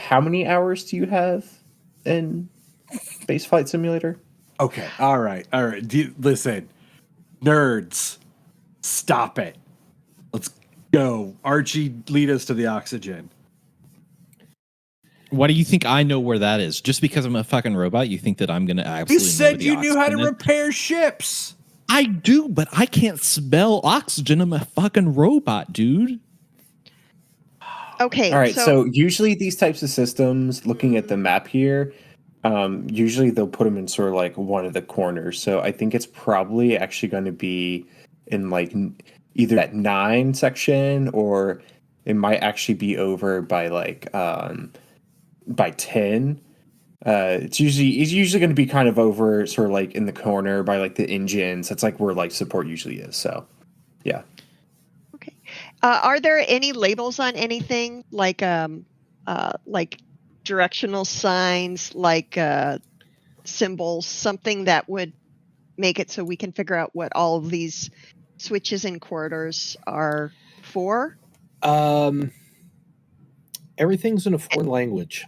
how many hours do you have in Spaceflight Simulator? Okay, all right. Listen, nerds, stop it. Let's go. Archie, lead us to the oxygen. What do you think I know where that is? Just because I'm a fucking robot, you think that I'm going to absolutely You said know the you knew how to oxygen is? repair ships. I do, but I can't smell oxygen. I'm a fucking robot, dude. Okay. All right. So usually these types of systems, looking at the map here, usually they'll put them in sort of like one of the corners. So I think it's probably actually going to be in like either that 9 section, or it might actually be over by like by 10. It's usually going to be kind of over sort of like in the corner by like the engines. That's like where like support usually is. So yeah. Okay. Are there any labels on anything like directional signs, like symbols, something that would make it so we can figure out what all of these switches and corridors are for? Everything's in a foreign language.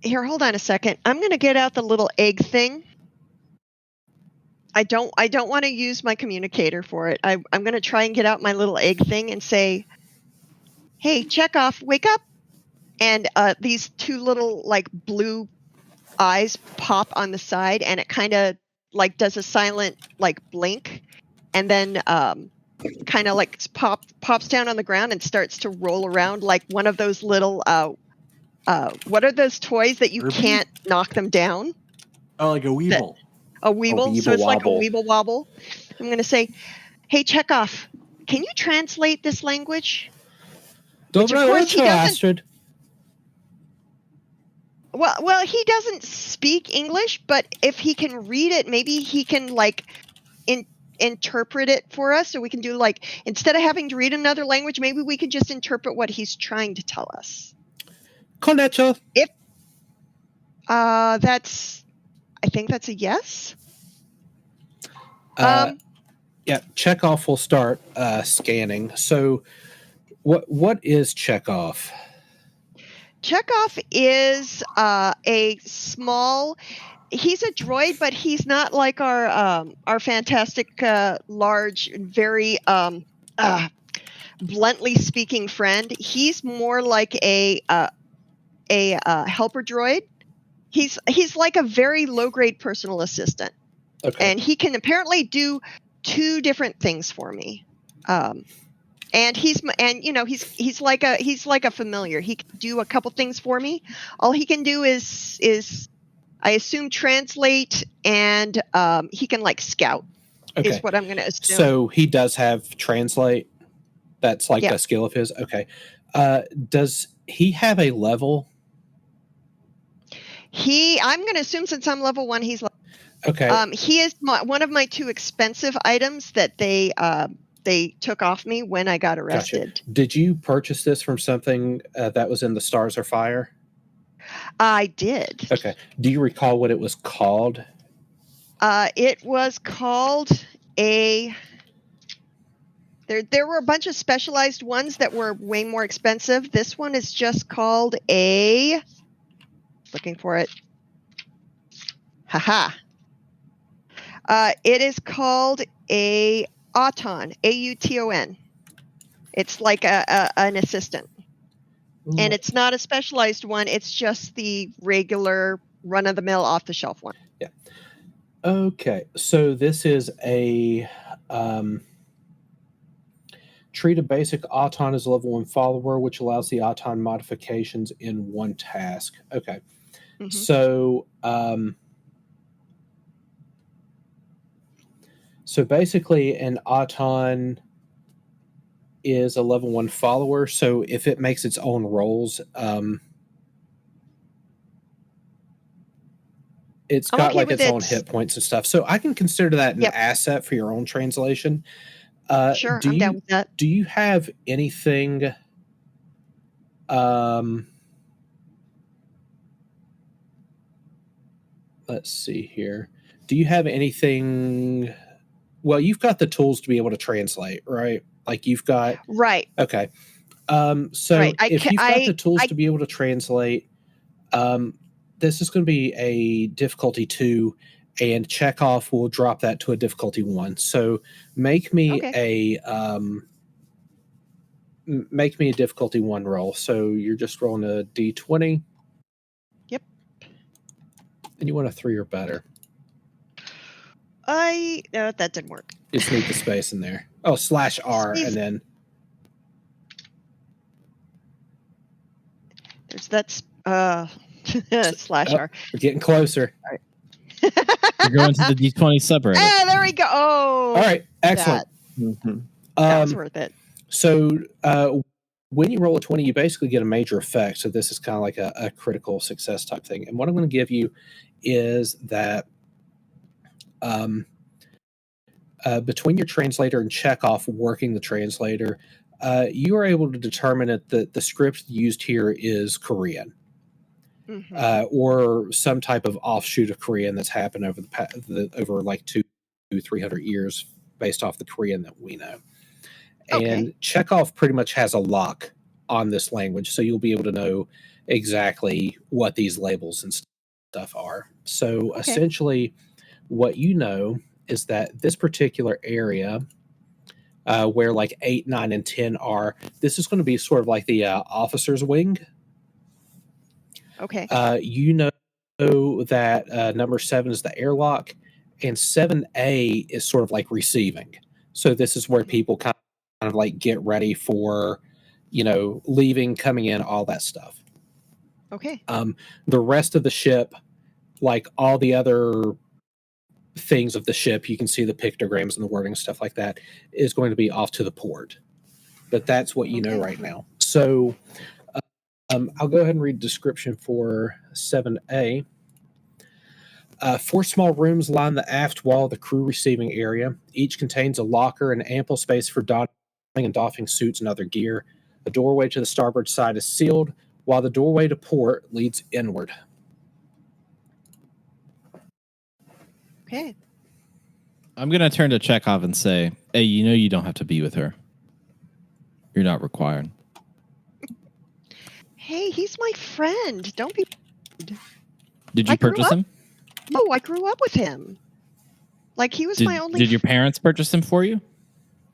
Here, hold on a second. I'm going to get out the little egg thing. I don't want to use my communicator for it. I'm going to try and get out my little egg thing and say, "Hey, Chekhov, wake up!" And these 2 little like blue eyes pop on the side, and it kind of like does a silent like blink, and then kind of like pops down on the ground and starts to roll around like one of those little what are those toys that you can't knock them down? Oh, like a Weeble. A Weeble. So it's like a Weeble Wobble. I'm going to say, "Hey, Chekhov, can you translate this language?" Which, of course, he doesn't. Well, he doesn't speak English, but if he can read it, maybe he can like interpret it for us. So we can do like, instead of having to read another language, maybe we could just interpret what he's trying to tell us. Konnichiwa. If I think that's a yes. Yeah, Chekhov will start scanning. So what is Chekhov? Chekhov is a small. He's a droid, but he's not like our fantastic, large, very bluntly speaking friend. He's more like a helper droid. He's like a very low grade personal assistant, and he can apparently do 2 different things for me. And he's like a familiar. He can do a couple things for me. All he can do is I assume translate, and he can like scout. Okay. Is what I'm going to assume. So he does have translate. That's like a skill of his. Okay. Does he have a level? I'm going to assume, since I'm level 1, he's level. Okay. He is one of my 2 expensive items that they took off me when I got arrested. Gotcha. Did you purchase this from something that was in the Stars Are Fire? I did. Okay. Do you recall what it was called? It was called a... There were a bunch of specialized ones that were way more expensive. This one is just called a... Looking for it. Haha. It is called a Auton, A-U-T-O-N. It's like an assistant. Ooh. And it's not a specialized one. It's just the regular run-of-the-mill, off-the-shelf one. Yeah. Okay. So this is a... treat a basic Auton as a level 1 follower, which allows the Auton modifications in 1 task. Okay. Mm-hmm. So... So basically, an Auton is a level 1 follower. So if it makes its own rolls, it's got like its own hit points and stuff. So I can consider that an asset for your own translation. Sure, I'm down with that. Do you have anything? Let's see here. Do you have anything? Well, you've got the tools to be able to translate, right? Like you've got... Right. Okay. So Right, if you've got the tools to be able to translate, this is going to be a difficulty 2, and Chekhov will drop that to a difficulty 1. So make me make me a difficulty 1 roll. So you're just rolling a d20. Yep. And you want a 3 or better. No, that didn't work. Just need the space in there. Oh, /R, and then there's that /R. We're getting closer. All right. You're going to the D20 subreddit. Ah, there we go. Oh, all right, excellent. That was worth it. So when you roll a 20, you basically get a major effect. So this is kind of like a critical success type thing. And what I'm going to give you is that between your translator and Chekhov working the translator, you are able to determine that the script used here is Korean. Or some type of offshoot of Korean that's happened over over like 200-300 years based off the Korean that we know. And Chekhov pretty much has a lock on this language, so you'll be able to know exactly what these labels and stuff are. So essentially, what you know is that this particular area where like 8, 9, and 10 are, this is going to be sort of like the officer's wing. Okay. You know that number 7 is the airlock, and 7A is sort of like receiving. So this is where people kind of like get ready for, leaving, coming in, all that stuff. Okay. The rest of the ship, like all the other things of the ship, you can see the pictograms and the wording and stuff like that, is going to be off to the port. But that's what you know right now. So I'll go ahead and read the description for 7A. 4 small rooms line the aft wall of the crew receiving area. Each contains a locker and ample space for donning and doffing suits and other gear. The doorway to the starboard side is sealed, while the doorway to port leads inward. Okay. I'm going to turn to Chekhov and say, hey, you don't have to be with her. You're not required. Hey, he's my friend. Don't be. Did you purchase him? No, I grew up with him. Like, he was my only. Did your parents purchase him for you?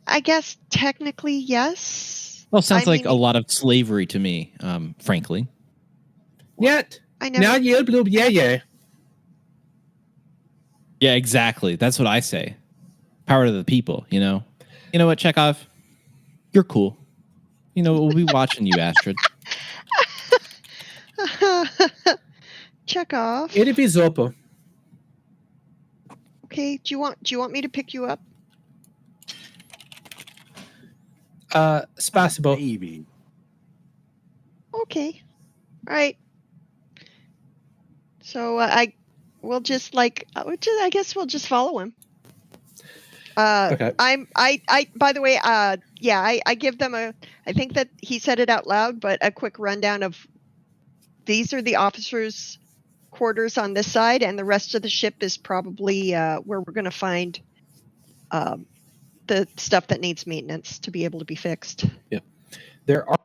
I guess technically, yes. Well, sounds like a lot of slavery to me, frankly. Yet. I never. Now you blue, yeah. Yeah, exactly. That's what I say. Power to the people, You know what, Chekhov? You're cool. We'll be watching you, Astrid. Chekhov. It is open. Okay, do you want me to pick you up? Spasibo. Baby. Okay. All right. So I guess we'll just follow him. Okay. I by the way, I give them I think that he said it out loud, but a quick rundown of these are the officers' quarters on this side, and the rest of the ship is probably where we're going to find the stuff that needs maintenance to be able to be fixed. Yeah. There are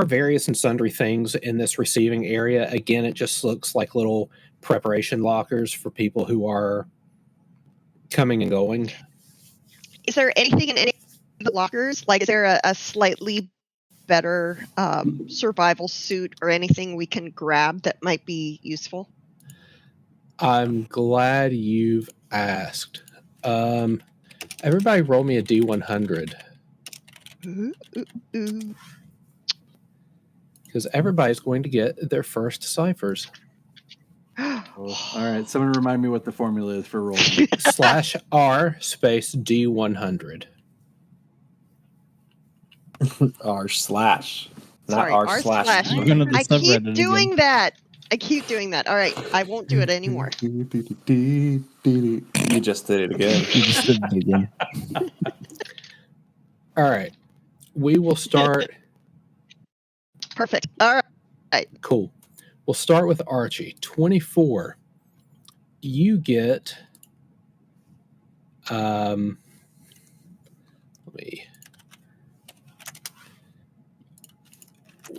various and sundry things in this receiving area. Again, it just looks like little preparation lockers for people who are coming and going. Is there anything in any of the lockers? Like, is there a slightly better survival suit or anything we can grab that might be useful? I'm glad you've asked. Everybody roll me a D100. Because everybody's going to get their first ciphers. All right, someone remind me what the formula is for rolling. /R space D100. R slash. Not Sorry, R R slash. slash. We're going to the I keep subreddit doing again. that. I keep doing that. All right, I won't do it anymore. You just did it again. You just did it again. All right. We will start. Perfect. All right. Cool. We'll start with Archie. 24. You get let me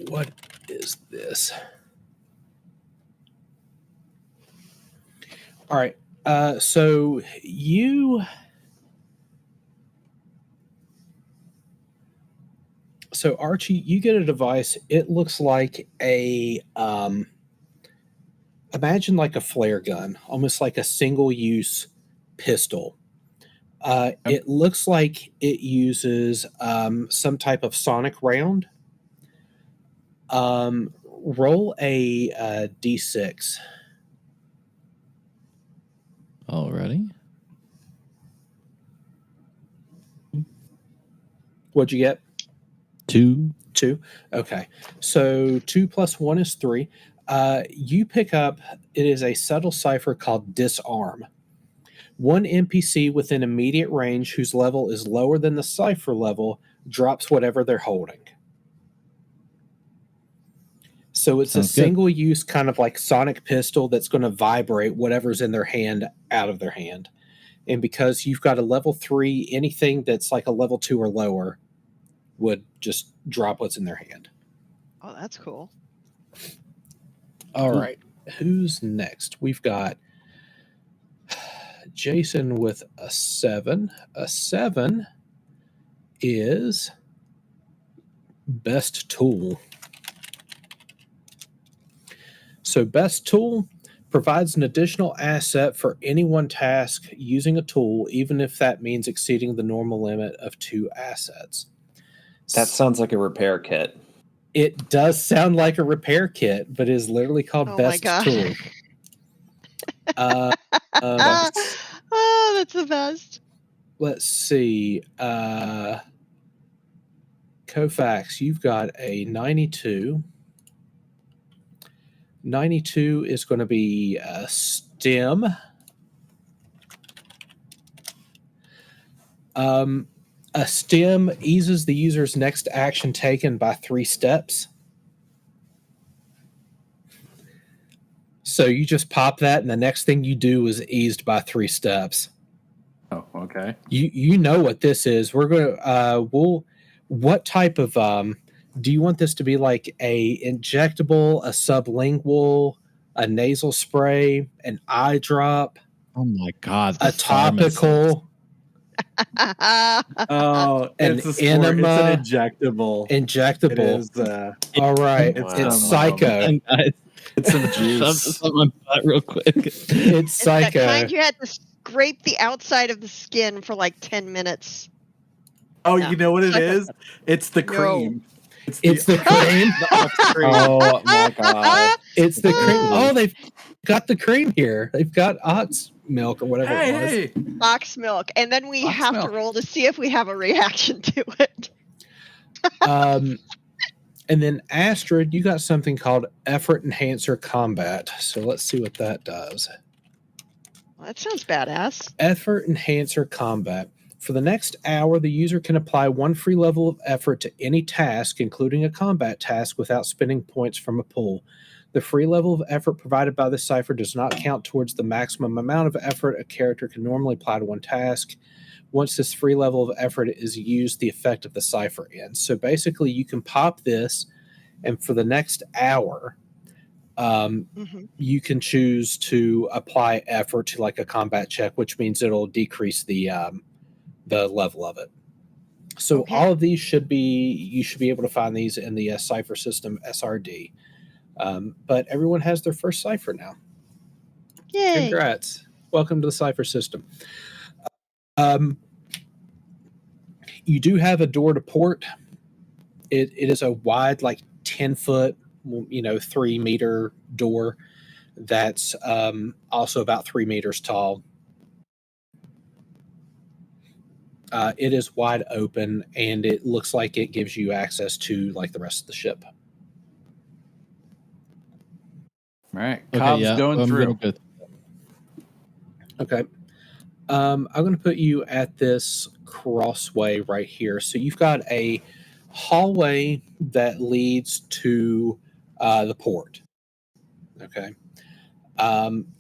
What is this? All right. So Archie, you get a device. It looks like a imagine like a flare gun, almost like a single-use pistol. It looks like it uses some type of sonic round. Roll a d6. Alrighty. What'd you get? 2. 2. Okay. So 2 plus 1 is 3. You pick up, it is a subtle cipher called Disarm. One NPC within immediate range whose level is lower than the cipher level drops whatever they're holding. So it's Sounds a good. single use kind of like sonic pistol that's going to vibrate whatever's in their hand out of their hand. And because you've got a level 3, anything that's like a level 2 or lower would just drop what's in their hand. Oh, that's cool. All right. Who's next? We've got Jason with a 7. A 7 is best tool. So best tool provides an additional asset for any one task using a tool, even if that means exceeding the normal limit of 2 assets. That sounds like a repair kit. It does sound like a repair kit, but is literally called Oh best my god. tool. Oh, that's the best. Let's see. Kofax, you've got a 92. 92 is going to be STEM. A STEM eases the user's next action taken by 3 steps. So you just pop that, and the next thing you do is eased by 3 steps. Oh, okay. You know what this is. We're gonna what type of do you want this to be like a injectable, a sublingual, a nasal spray, an eye drop, Oh my god. a topical, Oh, An it's a sport. enema. It's an injectable. It injectable? is. All right, It's it's some, psycho. Guys, It's some shove juice. this on my butt real quick. It's It's that psycho. kind you had to scrape the outside of the skin for like 10 minutes. Oh, No. you know what it is? It's the No. cream. It's the cream. The ox cream. Oh my god. It's the cream. Ooh. Oh, they've got the cream here. They've got ox milk or whatever it was. Hey, Ox milk. And then we Ox have milk. to roll to see if we have a reaction to it. And then Astrid, you got something called Effort Enhancer Combat. So let's see what that does. Well, that sounds badass. Effort Enhancer Combat. For the next hour, the user can apply 1 free level of effort to any task, including a combat task, without spending points from a pool. The free level of effort provided by the cipher does not count towards the maximum amount of effort a character can normally apply to one task. Once this free level of effort is used, the effect of the cipher ends. So basically, you can pop this, and for the next hour, you can choose to apply effort to like a combat check, which means it'll decrease the level of it. So Okay. all of these you should be able to find these in the Cypher system SRD. But everyone has their first Cypher now. Yay. Congrats. Welcome to the Cypher system. You do have a door to port. It is a wide, like 10-foot, 3-meter door that's also about 3 meters tall. It is wide open, and it looks like it gives you access to like the rest of the ship. All right, Okay, Cobb's yeah, going I'm through. gonna go. Okay. I'm going to put you at this crossway right here. So you've got a hallway that leads to the port. Okay.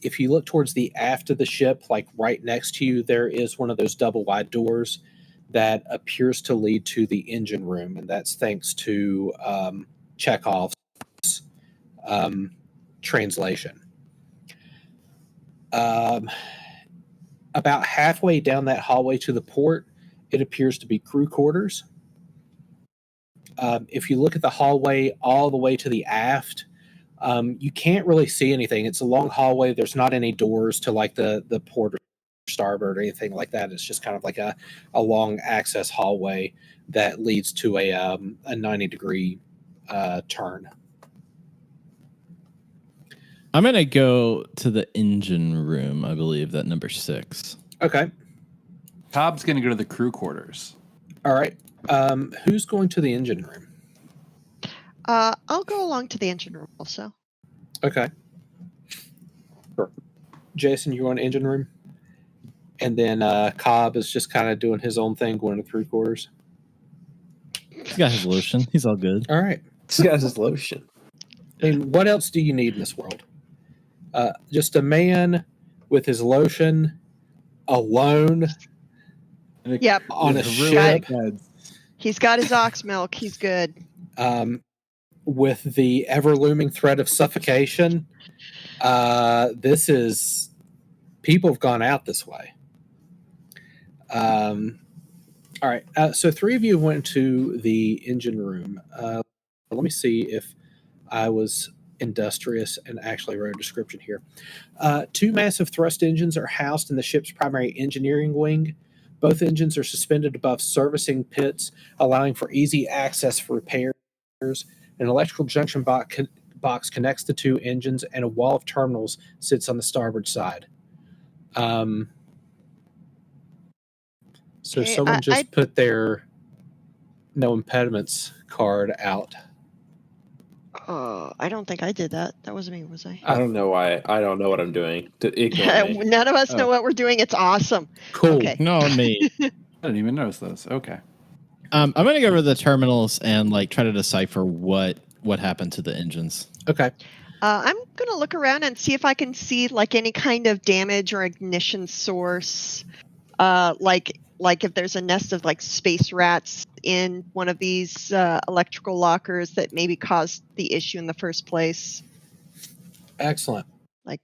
If you look towards the aft of the ship, like right next to you, there is one of those double wide doors that appears to lead to the engine room. And that's thanks to Chekhov's translation. About halfway down that hallway to the port, it appears to be crew quarters. If you look at the hallway all the way to the aft, you can't really see anything. It's a long hallway. There's not any doors to like the port or starboard or anything like that. It's just kind of like a long access hallway that leads to a 90-degree turn. I'm gonna go to the engine room. I believe that number 6. Okay. Cobb's going to go to the crew quarters. All right. Who's going to the engine room? I'll go along to the engine room also. Okay. Sure. Jason, you going to engine room? And then Cobb is just kind of doing his own thing, going to crew quarters. He's got his lotion. He's all good. All right. He's got his lotion. And what else do you need in this world? Just a man with his lotion, alone, Yep. on a Really ship, He's got his ox milk. He's good. with the ever looming threat of suffocation. This is people have gone out this way. All right. So 3 of you went to the engine room. Let me see if I was industrious and actually wrote a description here. 2 massive thrust engines are housed in the ship's primary engineering wing. Both engines are suspended above servicing pits, allowing for easy access for repairs. An electrical junction box connects the 2 engines, and a wall of terminals sits on the starboard side. So Okay, someone just put their no impediments card out. I don't think I did that. That wasn't me, was I? I don't know why. I don't know what I'm doing. Ignore me. None of us know what we're doing. It's awesome. Cool. Okay. No, me. I didn't even notice those. Okay. I'm gonna go over the terminals and like try to decipher what happened to the engines. Okay. I'm going to look around and see if I can see like any kind of damage or ignition source. Like if there's a nest of like space rats in one of these electrical lockers that maybe caused the issue in the first place. Excellent. Like,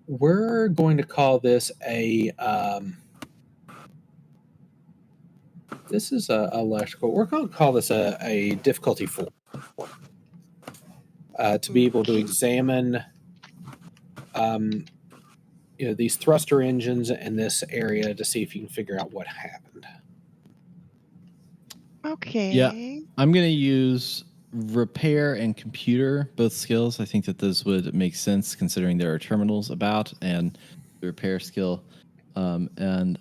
we're going to call this a this is a electrical. We're going to call this a difficulty 4 to be able to examine these thruster engines in this area to see if you can figure out what happened. okay. Yeah. I'm gonna use repair and computer, both skills. I think that those would make sense considering there are terminals about, and the repair skill, and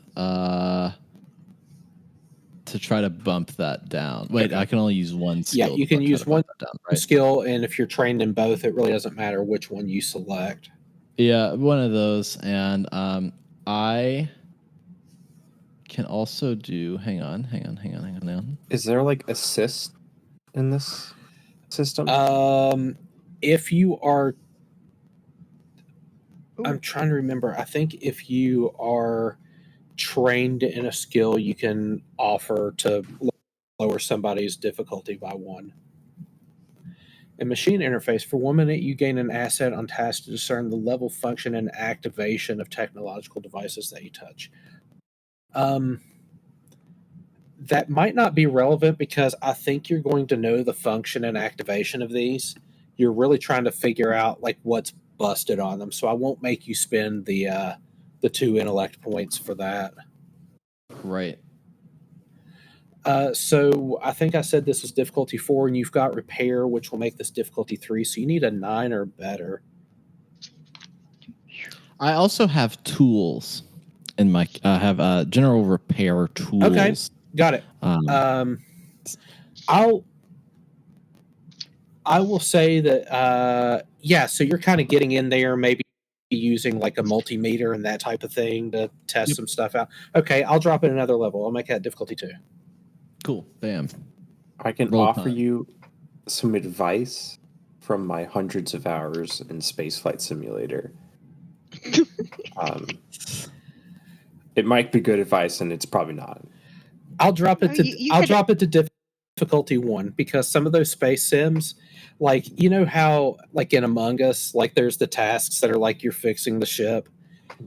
to try to bump that down. Wait, Okay. I can only use one skill. Yeah, you can to try use to one bump that down, right? skill, and if you're trained in both, it really doesn't matter which one you select. Yeah, one of those, and I can also do. Hang on. Is there like assist in this system? If you are, Ooh. I'm trying to remember. I think if you are trained in a skill, you can offer to lower somebody's difficulty by 1. A machine interface. For 1 minute, you gain an asset on task to discern the level, function, and activation of technological devices that you touch. That might not be relevant because I think you're going to know the function and activation of these. You're really trying to figure out like what's busted on them. So I won't make you spend the 2 intellect points for that. Right. So I think I said this was difficulty 4, and you've got repair, which will make this difficulty 3. So you need a 9 or better. I also have tools in my. I have general repair tools. Okay, got it. I will say that so you're kind of getting in there, maybe using like a multimeter and that type of thing to test some stuff out. Okay, I'll drop it another level. I'll make that difficulty 2. Cool. Bam. I can roll offer time. you some advice from my hundreds of hours in Spaceflight Simulator. It might be good advice, and it's probably not. I'll drop it Oh, to you I'll could- drop it to difficulty 1 because some of those space sims, like you know how like in Among Us, like there's the tasks that are like you're fixing the ship.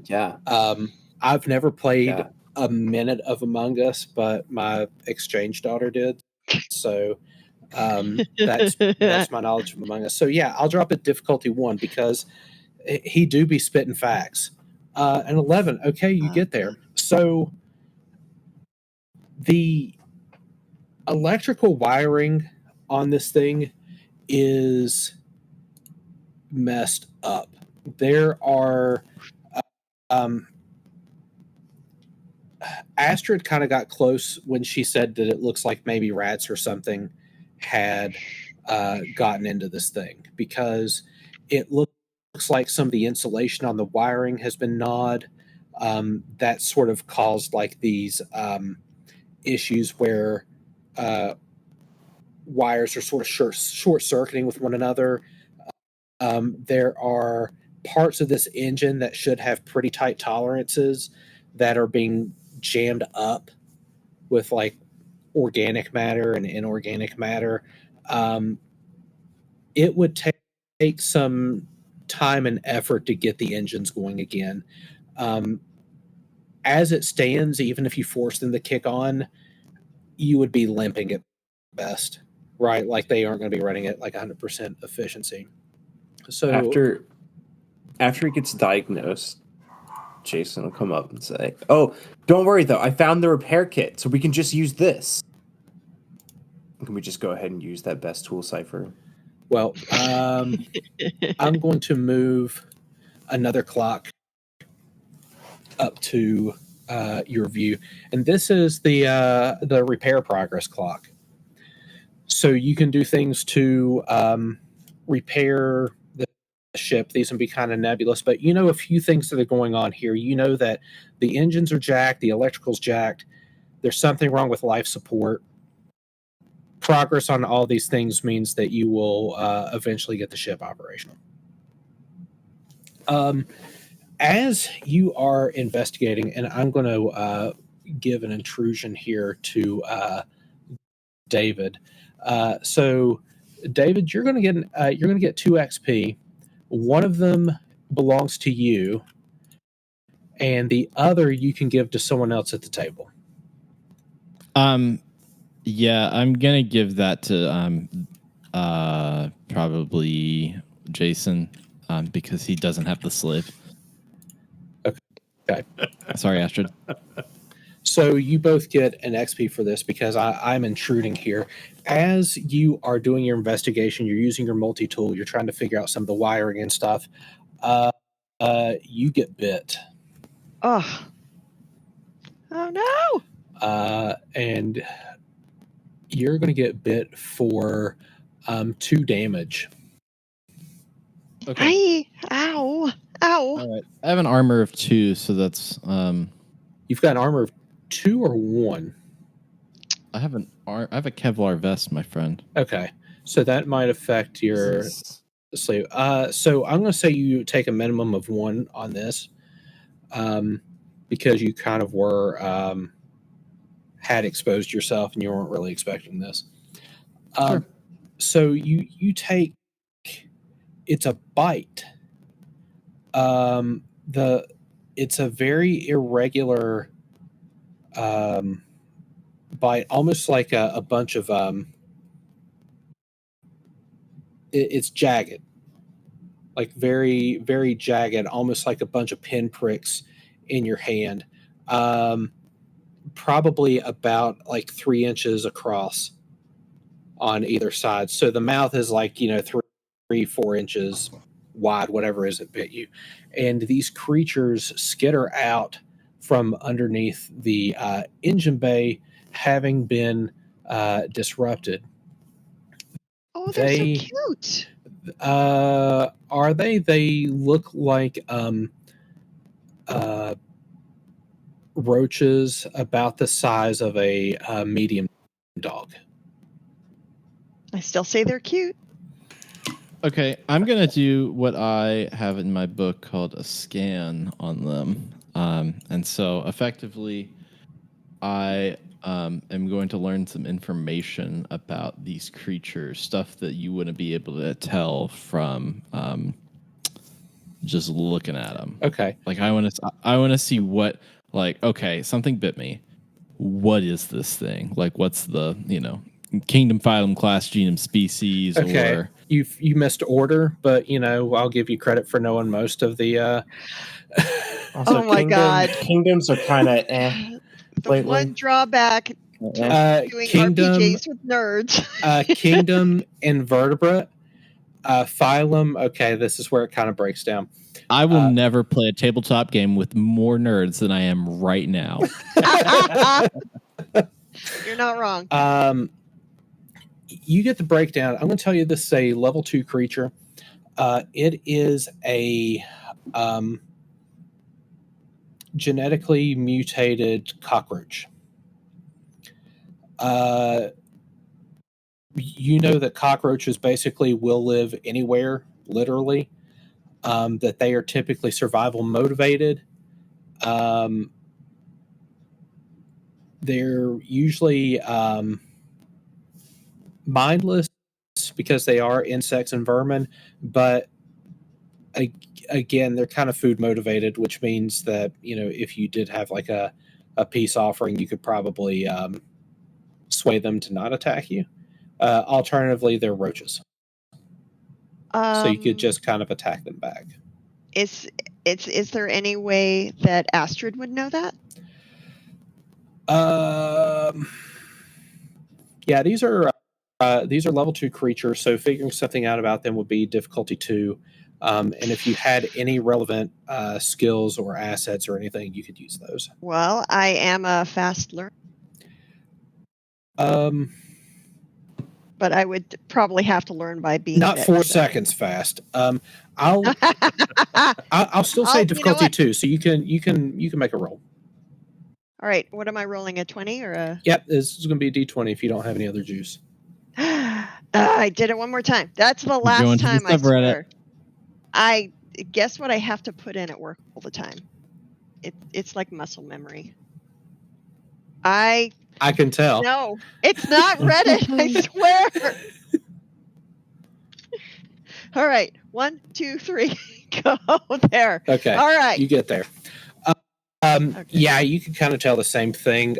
Yeah. I've never played Yeah. a minute of Among Us, but my exchange daughter did. So that's my knowledge of Among Us. So yeah, I'll drop it difficulty 1 because he do be spitting facts. And 11, okay, you get there. So the electrical wiring on this thing is messed up. There are Astrid kind of got close when she said that it looks like maybe rats or something had gotten into this thing because it looks like some of the insulation on the wiring has been gnawed. That sort of caused like these issues where wires are sort of short circuiting with one another. There are parts of this engine that should have pretty tight tolerances that are being jammed up with like organic matter and inorganic matter. It would take some time and effort to get the engines going again. As it stands, even if you force them to kick on, you would be limping at best, right? Like they aren't going to be running at like 100% efficiency. So after he gets diagnosed, Jason will come up and say, "Oh, don't worry though. I found the repair kit, so we can just use this." Can we just go ahead and use that best tool, Cypher? well, I'm going to move another clock up to your view, and this is the repair progress clock. So you can do things to repair the ship. These can be kind of nebulous, but you know a few things that are going on here. You know that the engines are jacked, the electrical's jacked. There's something wrong with life support. Progress on all these things means that you will eventually get the ship operational. As you are investigating, and I'm going to give an intrusion here to David. So, David, you're going to get 2 XP. One of them belongs to you, and the other you can give to someone else at the table. Yeah, I'm gonna give that to probably Jason, because he doesn't have the slave. Okay. Sorry, Astrid. So you both get an XP for this because I'm intruding here. As you are doing your investigation, you're using your multi-tool, you're trying to figure out some of the wiring and stuff. You get bit. Oh no! And you're going to get bit for 2 damage. Okay. Ow! All right. I have an armor of 2, so that's You've got an armor of 2 or 1? I have I have a Kevlar vest, my friend. Okay, so that might affect your sleeve. So I'm going to say you take a minimum of 1 on this, because you kind of were had exposed yourself and you weren't really expecting this. Sure. So you take, it's a bite. It's a very irregular bite, almost like a bunch of it's jagged, like very, very jagged, almost like a bunch of pinpricks in your hand. Probably about like 3 inches across on either side. So the mouth is like, 3-4 inches wide, whatever is it bit you. And these creatures skitter out from underneath the engine bay, having been disrupted. Oh, they're so cute. Are they? They look like roaches about the size of a medium dog. I still say they're cute. Okay, I'm gonna do what I have in my book called a scan on them, and so effectively, I am going to learn some information about these creatures, stuff that you wouldn't be able to tell from just looking at them. Okay. Like I want to see what, like, okay, something bit me. What is this thing? Like, what's the, kingdom, phylum, class, genome, species, Okay. or You missed order, but I'll give you credit for knowing most of the. Also, Oh my God. Kingdoms are kind of The lately. one drawback to doing Kingdom, RPGs with nerds. kingdom, invertebrate, phylum. Okay, this is where it kind of breaks down. I will never play a tabletop game with more nerds than I am right now. You're not wrong. You get the breakdown. I'm going to tell you this is a level 2 creature. It is a genetically mutated cockroach. You know that cockroaches basically will live anywhere, literally. That they are typically survival motivated. They're usually mindless because they are insects and vermin, but again, they're kind of food motivated, which means that if you did have like a peace offering, you could probably sway them to not attack you. Alternatively, they're roaches, so you could just kind of attack them back. Is there any way that Astrid would know that? Yeah, these are level 2 creatures, so figuring something out about them would be difficulty 2. And if you had any relevant skills or assets or anything, you could use those. Well, I am a fast learner. But I would probably have to learn by being not bit, 4 so. seconds fast. I'll still say difficulty 2, so you can make a roll. All right, what am I rolling, a 20 or a? Yep, this is going to be a D20 if you don't have any other juice. I did it one more time. That's the last time, I swear. I guess what I have to put in at work all the time. It's like muscle memory. I can tell. No, it's not Reddit, I swear. All right, 1, 2, 3, go there. Okay. All right. You get there. Okay. Yeah, you can kind of tell the same thing.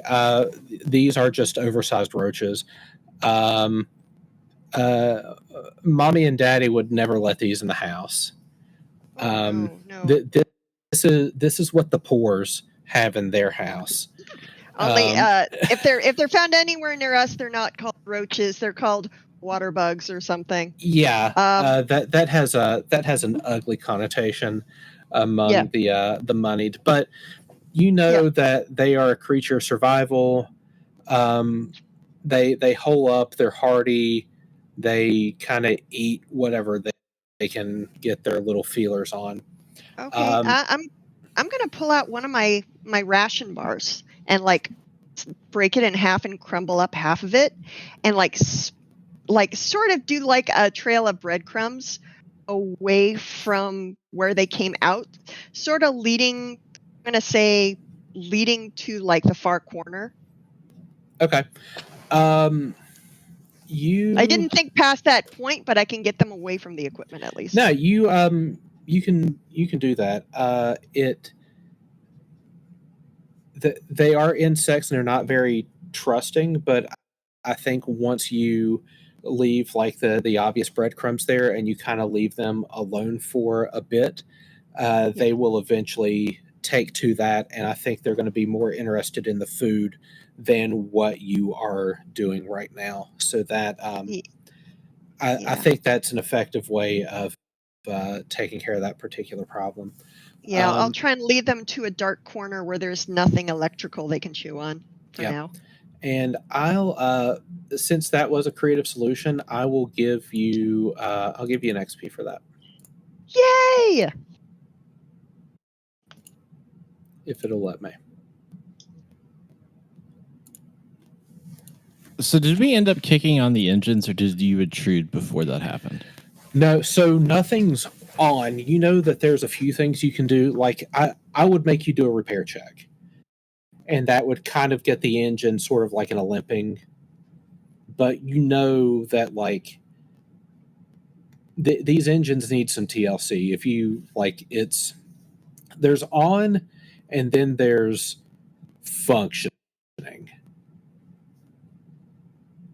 These are just oversized roaches. Mommy and Daddy would never let these in the house. No. This is what the poors have in their house. Only if they're found anywhere near us, they're not called roaches. They're called water bugs or something. Yeah, that has an ugly connotation among the moneyed, but that they are a creature of survival. They hole up. They're hardy. They kind of eat whatever they can get their little feelers on. Okay, I'm gonna pull out one of my ration bars and like break it in half and crumble up half of it, and like sort of do like a trail of breadcrumbs away from where they came out, sort of leading to like the far corner. Okay. I didn't think past that point, but I can get them away from the equipment at least. No, you can do that. They are insects and they're not very trusting, but I think once you leave like the obvious breadcrumbs there and you kind of leave them alone for a bit, they will eventually take to that, and I think they're going to be more interested in the food than what you are doing right now. So that I think that's an effective way of taking care of that particular problem. Yeah, I'll try and lead them to a dark corner where there's nothing electrical they can chew on for now. And I'll since that was a creative solution, I will give you I'll give you an XP for that. Yay! If it'll let me. So did we end up kicking on the engines, or did you intrude before that happened? No, so nothing's on. You know that there's a few things you can do. Like I would make you do a repair check. and that would kind of get the engine sort of like in a limping. But you know that like these engines need some TLC. If you like, there's on, and then there's functioning,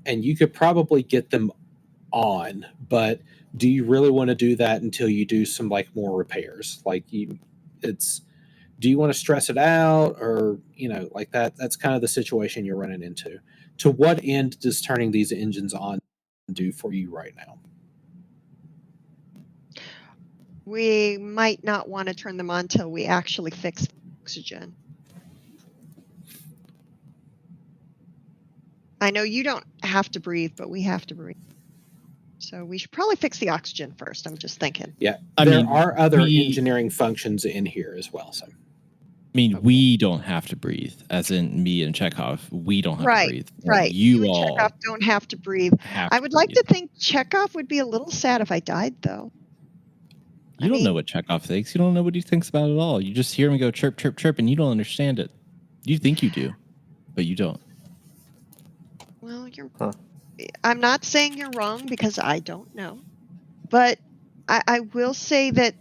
and you could probably get them on, but do you really want to do that until you do some like more repairs? Like do you want to stress it out, or like that's kind of the situation you're running into. To what end does turning these engines on do for you right now? We might not want to turn them on till we actually fix the oxygen. I know you don't have to breathe, but we have to breathe. So we should probably fix the oxygen first. I'm just thinking. Yeah, there are other engineering functions in here as well. So, we don't have to breathe, as in me and Chekhov. We don't have to breathe. Right. You and all Chekhov don't have to breathe. I would like to think Chekhov would be a little sad if I died, though. You don't know what Chekhov thinks. You don't know what he thinks about it at all. You just hear him go chirp, chirp, chirp, and you don't understand it. You think you do, but you don't. Well, I'm not saying you're wrong because I don't know. But I will say that,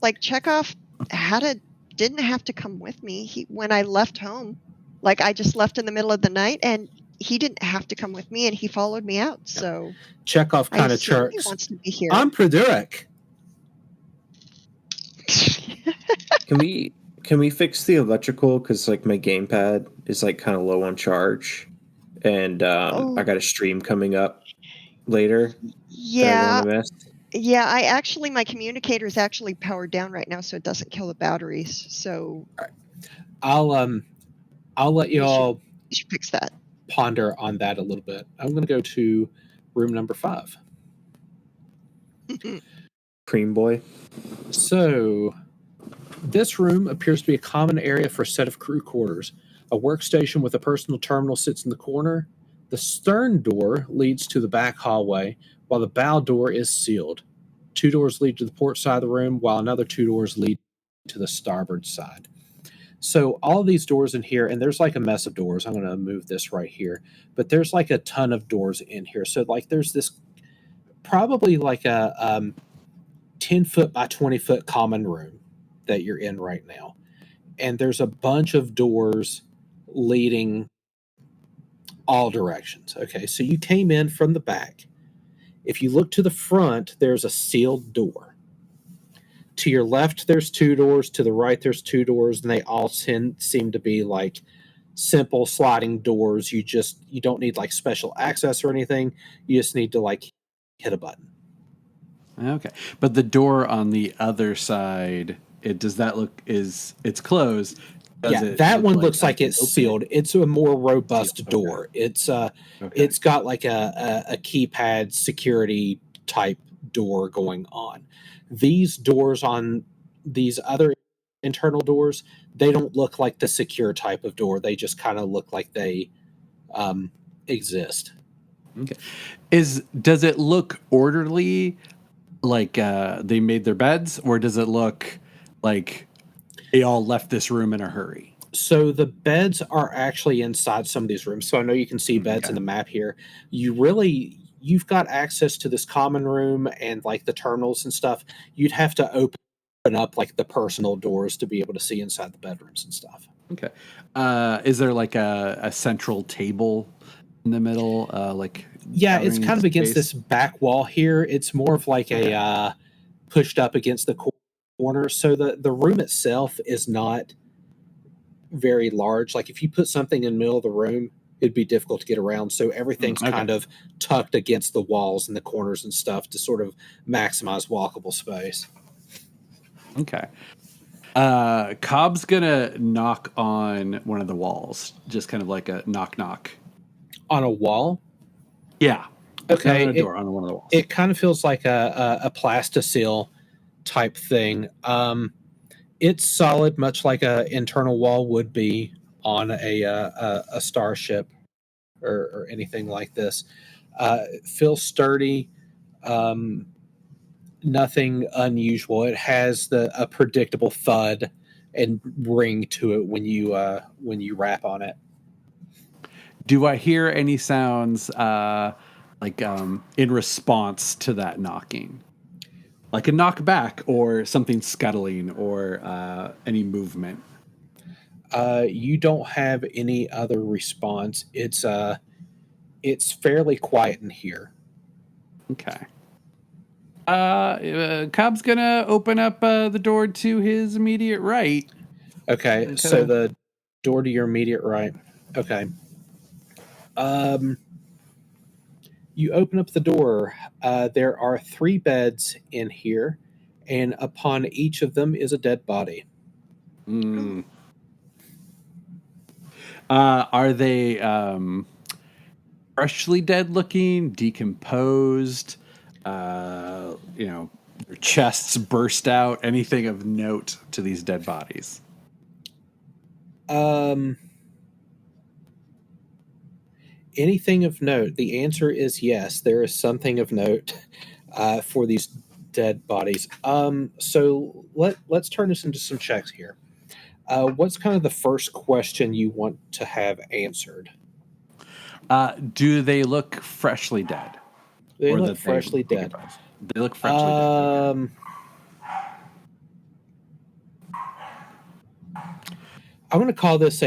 like, Chekhov didn't have to come with me. When I left home, like, I just left in the middle of the night, and he didn't have to come with me, and he followed me out. So Chekhov kind of chirps. He wants to be here. I'm Pridurek. Can we fix the electrical? Because like my gamepad is like kind of low on charge, and I got a stream coming up later. Yeah. Yeah, my communicator is actually powered down right now, so it doesn't kill the batteries. So I'll let you all should fix that. Ponder on that a little bit. I'm going to go to room number 5. Cream boy. So this room appears to be a common area for a set of crew quarters. A workstation with a personal terminal sits in the corner. The stern door leads to the back hallway, while the bow door is sealed. 2 doors lead to the port side of the room, while another 2 doors lead to the starboard side. So all of these doors in here, and there's like a mess of doors. I'm going to move this right here. But there's like a ton of doors in here. So like there's this probably like a 10-foot by 20-foot common room that you're in right now. And there's a bunch of doors leading all directions. Okay, so you came in from the back. If you look to the front, there's a sealed door. To your left, there's 2 doors. To the right, there's 2 doors, and they all seem to be like simple sliding doors. You don't need like special access or anything. You just need to like hit a button. Okay, but the door on the other side, it's closed. That one looks like it's sealed. It's a more robust door. It's got like a keypad security type door going on. These doors on these other internal doors, they don't look like the secure type of door. They just kind of look like they exist. Okay. Does it look orderly, like they made their beds, or does it look like they all left this room in a hurry? So the beds are actually inside some of these rooms. So I know you can see beds in the map here. You've got access to this common room and like the terminals and stuff. You'd have to open up like the personal doors to be able to see inside the bedrooms and stuff. Okay. Is there like a central table in the middle? It's kind of against this back wall here. It's more of like a pushed up against the corner. So the room itself is not very large. Like if you put something in the middle of the room, it'd be difficult to get around. So everything's kind of tucked against the walls and the corners and stuff to sort of maximize walkable space. Okay. Cobb's gonna knock on one of the walls, just kind of like a knock knock. On a wall? Yeah. Okay. On a door on one of the walls. It kind of feels like a plasticil type thing. It's solid, much like an internal wall would be on a starship or anything like this. It feels sturdy. Nothing unusual. It has a predictable thud and ring to it when you rap on it. Do I hear any sounds in response to that knocking? Like a knockback or something scuttling or any movement? You don't have any other response. It's fairly quiet in here. Okay. Cobb's gonna open up the door to his immediate right. Okay, so the door to your immediate right. Okay. You open up the door. There are 3 beds in here, and upon each of them is a dead body. Mm. Are they freshly dead looking, decomposed? Their chests burst out. Anything of note to these dead bodies? Anything of note? The answer is yes. There is something of note for these dead bodies. So let's turn this into some checks here. What's kind of the first question you want to have answered? Do they look freshly dead? They Or look that freshly dead. They look freshly dead. Okay. I'm going to call this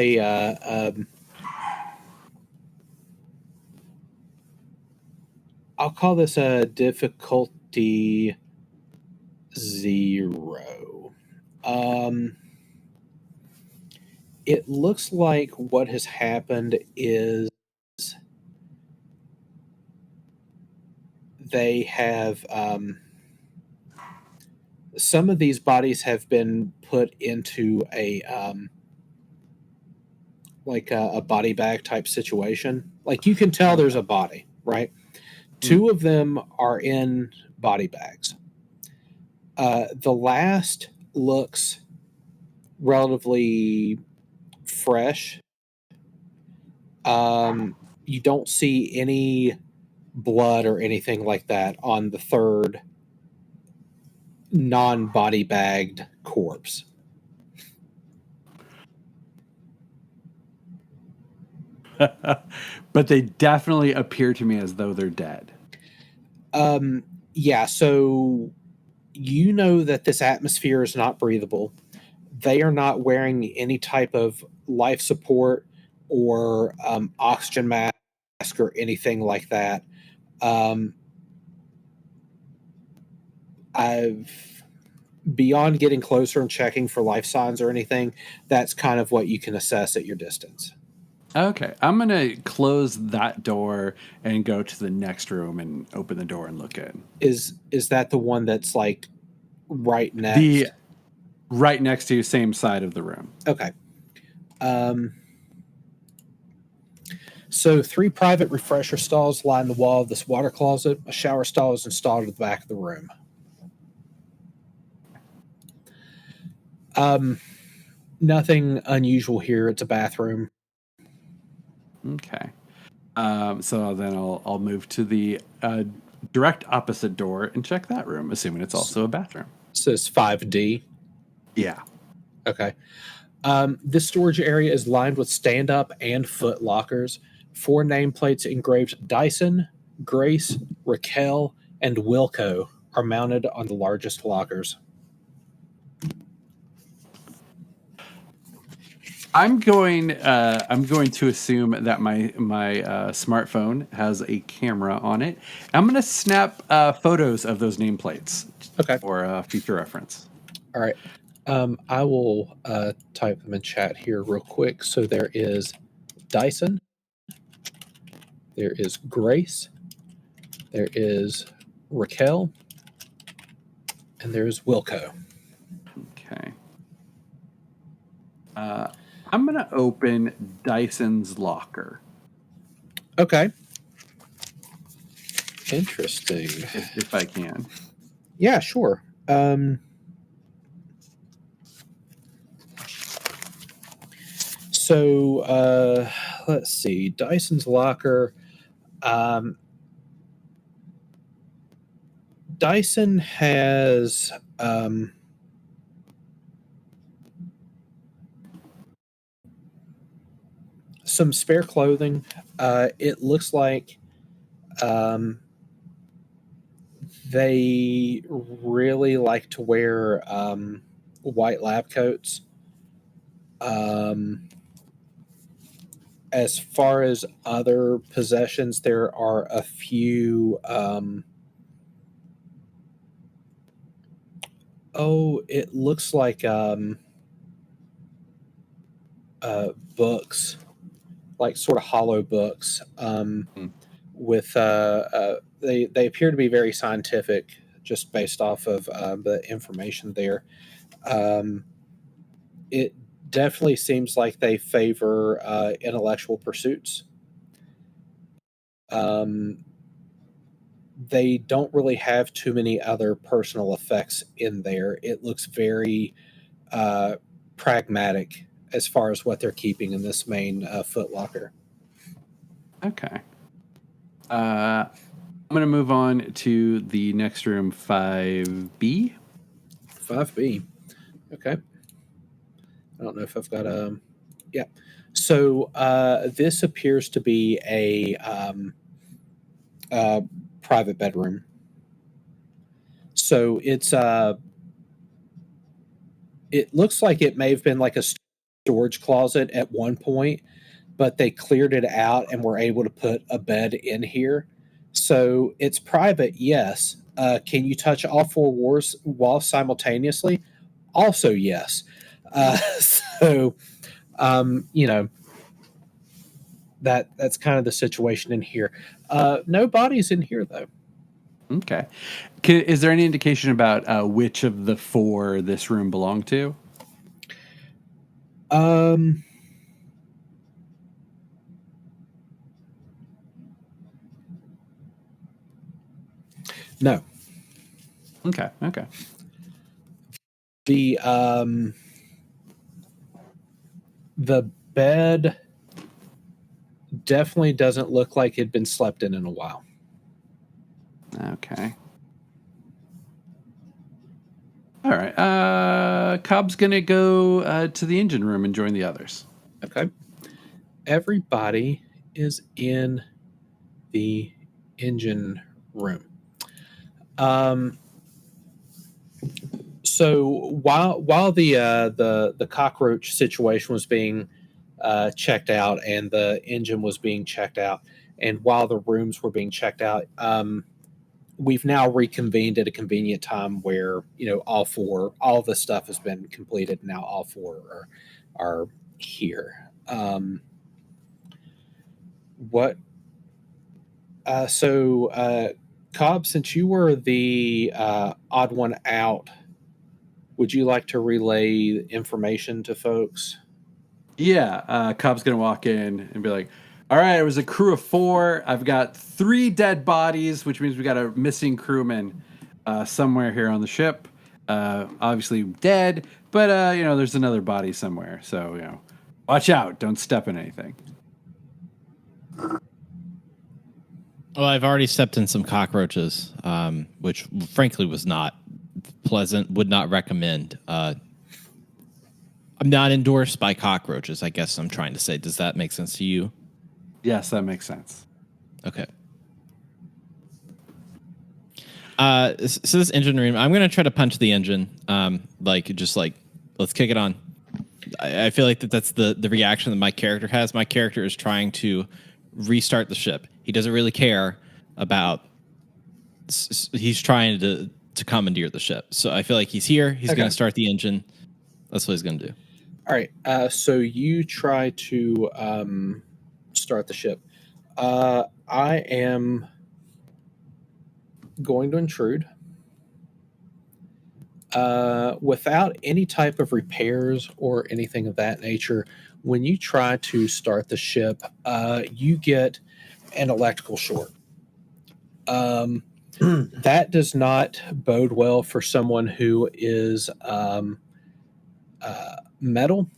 I'll call this a difficulty 0. It looks like what has happened is they have some of these bodies have been put into a body bag type situation. Like you can tell there's a body, right? 2 of them are in body bags. The last looks relatively fresh. You don't see any blood or anything like that on the third non-body bagged corpse. But they definitely appear to me as though they're dead. Yeah, so you know that this atmosphere is not breathable. They are not wearing any type of life support or oxygen mask or anything like that. I've beyond getting closer and checking for life signs or anything, that's kind of what you can assess at your distance. Okay, I'm gonna close that door and go to the next room and open the door and look in. Is that the one that's like right next? Right next to you, same side of the room. Okay. So 3 private refresher stalls line the wall of this water closet. A shower stall is installed at the back of the room. Nothing unusual here. It's a bathroom. Okay. So then I'll move to the direct opposite door and check that room, assuming it's also a bathroom. It says 5D. Yeah. Okay. This storage area is lined with stand-up and foot lockers. 4 nameplates engraved Dyson, Grace, Raquel, and Wilco are mounted on the largest lockers. I'm going to assume that my smartphone has a camera on it. I'm going to snap photos of those nameplates. Okay. For future reference. All right. I will type them in chat here real quick. So there is Dyson. There is Grace. There is Raquel. And there is Wilco. Okay. I'm going to open Dyson's locker. Okay. Interesting. If I can. Yeah, sure. So let's see. Dyson's locker. Dyson has some spare clothing. It looks like they really like to wear white lab coats. As far as other possessions, there are a few. It looks like books, like sort of hollow books. With they appear to be very scientific, just based off of the information there. It definitely seems like they favor intellectual pursuits. They don't really have too many other personal effects in there. It looks very pragmatic as far as what they're keeping in this main footlocker. Okay. I'm going to move on to the next room, 5B. 5B. Okay. I don't know if I've got yeah. So this appears to be a private bedroom. So it's it looks like it may have been like a storage closet at one point, but they cleared it out and were able to put a bed in here. So it's private, yes. Can you touch all four walls simultaneously? Also, yes. So, you know, that's kind of the situation in here. No bodies in here, though. Okay. Is there any indication about which of the four this room belonged to? No. Okay. The bed definitely doesn't look like it'd been slept in a while. Okay. All right. Cobb's going to go to the engine room and join the others. Okay. Everybody is in the engine room. So while the cockroach situation was being checked out and the engine was being checked out, and while the rooms were being checked out, we've now reconvened at a convenient time where all the stuff has been completed. Now all four are here. Cobb, since you were the odd one out, would you like to relay information to folks? Yeah. Cobb's going to walk in and be like, all right, it was a crew of 4. I've got 3 dead bodies, which means we got a missing crewman somewhere here on the ship. Obviously dead, but there's another body somewhere. So, watch out. Don't step in anything. Well, I've already stepped in some cockroaches, which frankly was not pleasant. Would not recommend. I'm not endorsed by cockroaches, I guess I'm trying to say. Does that make sense to you? Yes, that makes sense. Okay. So this engine room, I'm going to try to punch the engine. Let's kick it on. I feel like that's the reaction that my character has. My character is trying to restart the ship. He doesn't really care about. He's trying to commandeer the ship. So I feel like he's here. He's going to start the engine. That's what he's going to do. All right. So you try to start the ship. I am going to intrude. Without any type of repairs or anything of that nature, when you try to start the ship, you get an electrical short. That does not bode well for someone who is metal,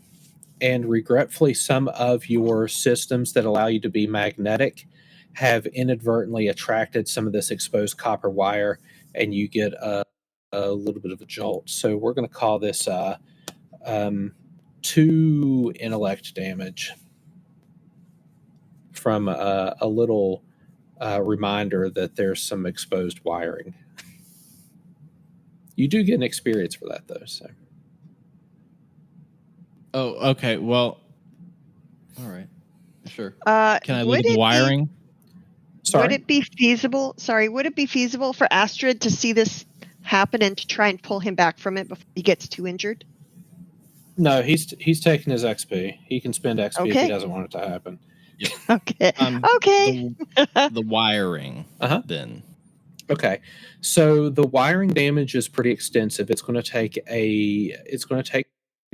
and regretfully, some of your systems that allow you to be magnetic have inadvertently attracted some of this exposed copper wire, and you get a little bit of a jolt. So we're going to call this 2 intellect damage. from a little reminder that there's some exposed wiring. You do get an experience for that, though. So. Oh, okay. Well, all right. Sure. Can I look Would at the it wiring? Sorry. would it be feasible? Sorry, would it be feasible for Astrid to see this happen and to try and pull him back from it before he gets too injured? No, he's taking his XP. He can spend XP if he Okay. doesn't want it to happen. Okay. Okay. The wiring. Uh-huh. Then. Okay, so the wiring damage is pretty extensive. It's going to take